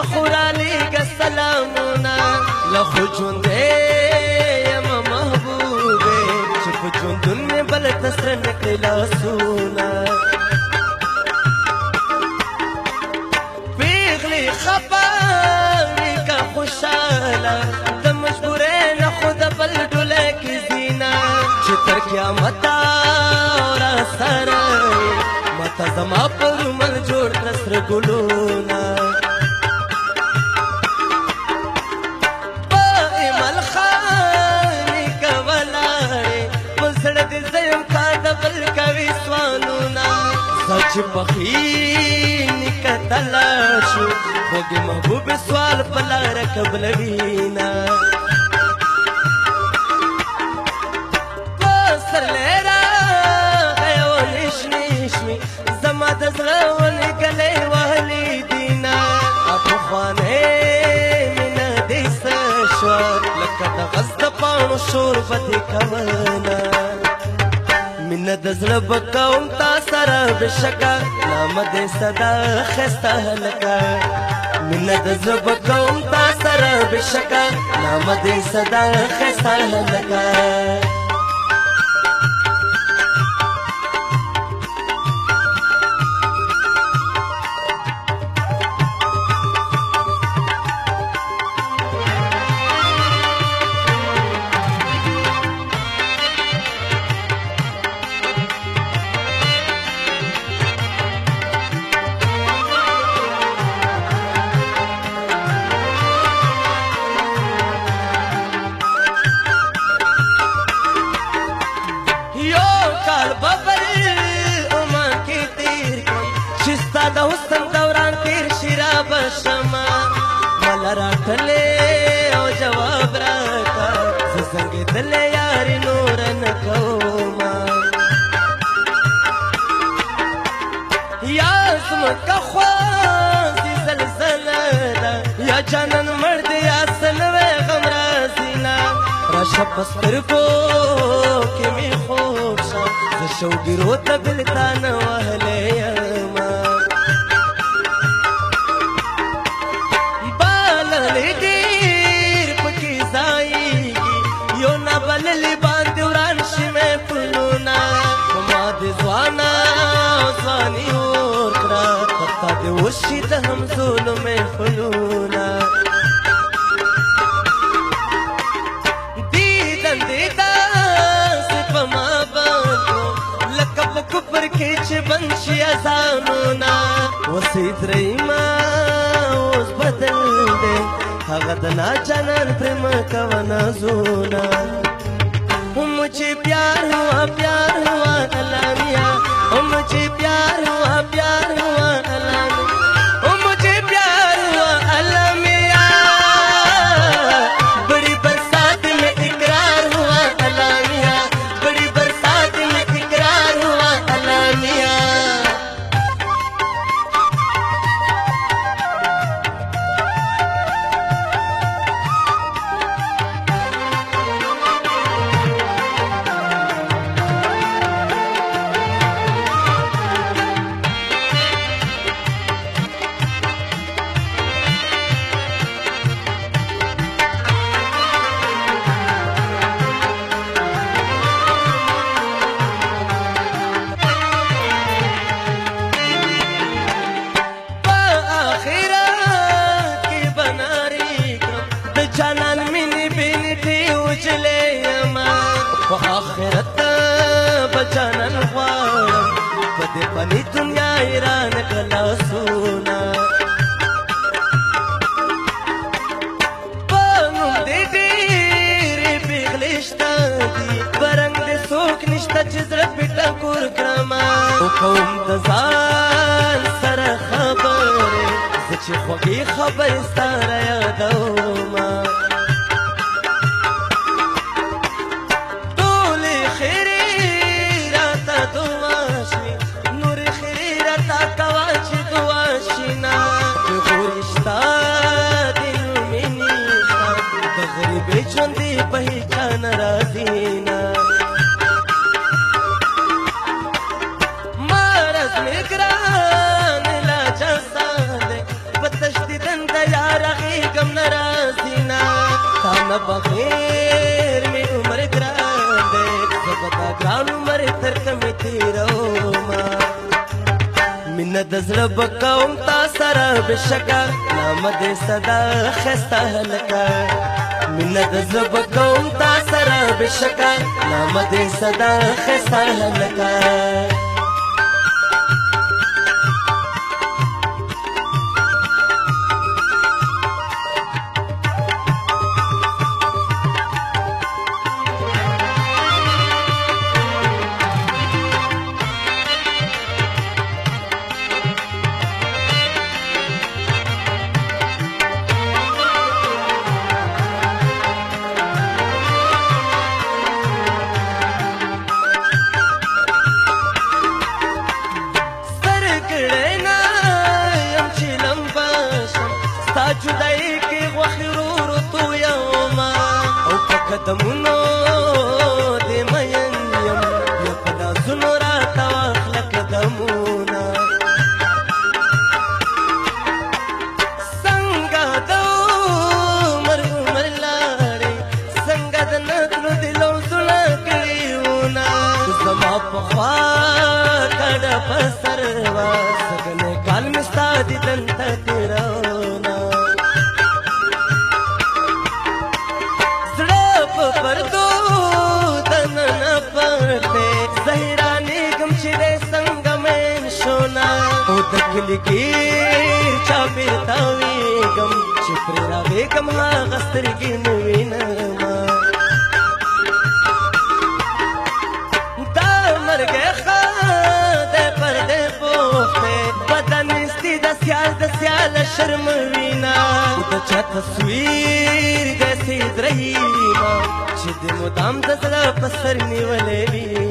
خوراليګ سلامونه لخو ژوندې یم محبوبې چې په ژوندون مې بل ته سره نکړې لاسونه پیغلې خفه وي که خوشحاله د مجبورۍ نه خو د بل ډولی کې زینه چې تر قیامته راسره ماته زما پر عمر جوړ کړه سره ګلونه چې پخینی کتلا شو خوږې محبوب سوال په لاره قبلوینه پسرلی راغی او نشنیش مې زما د زړه ونې ګلې وهلې دینه پخوانۍ مینه دې څه شوه لکه د غز د پاڼو شور به دې کوله مینه د زړه به کوم تا سره بېشکه نامه دې صدا ښایسته هلکه مینه د زړه به کوم تا سره بېشکه نامه دې صدا ښایسته هلکه د حسن دوران تیر شي را بشمه مله راټلې او جواب راکه زه زنګېدلې یارې نوره نه کومه یا زمکه خوازي زلزله ده یا جانان مړ دی یا سنوی غم رازینه راشه په سترګو کې مې خوب شه زه شوګیرو ته بېلتانه وهلی یمه بللی باندې وران شي محفلونه په ما دې ځوانه او ځواني ورکړه په تا دې وشي د همزولو محفلونه دیدن دې داسې په ما باندې لکه په کفر کې چې بند شي اذانونه اوسې درېیمه اوس بدل دی هغه د ناجانان پرې مه کوه نازونه मुझे प्यार हुआ अलामिया ओ मुझे प्यार हुआ अलामिया ओ मुझे प्यार हुआ अलामिया बड़ी बरसात में इकरार हुआ अलामिया बड़ी बरसात में इकरार हुआ अलामिया په آخرت بجانن غواړم په دې فاني دنیا ایران کلاسونه په نوم دې ډېرې پېغلې شته دي په رنګ دې څوک نشته چې زړه پې ټکور کړمه خو کوم د ځان سره خبرې زه چې خوږې خبرې ستا رایادومه ژوندې په هیچا نه راځي نه مرض مې ګران لا جسد په تشدیدن د ګران عمر تر کمې تېرومه مینه د زړه به کوم تا سره بېشکه نامه دې سدا ښایسته هلکه مینه د زړه به کوم تا سره بېشکه نامه دې سدا ښایسته هلکه جدائی کی غوخی رو تویوما او پا قدمونو دی مین یم یا پدا زنو را تواخل قدمونا سنگا دو مرغمر لاری سنگا دا نتلو دلو زنا کریونا زما پخوا کڑا پسروا سگنے کال مستا دی دنتا تیرونا پردو دننا پرده زهرانی گم چیده سنگمین شونا او دکلی گیر چاپیر تاوی گم چپری راوی گم ها غسترگی نوینما دا مرگ خواده پرده پوخته بدنستی دسیال شرموینا دا چا تصویر گسی درهیما چې د مدام د زړه په سر نیولې وي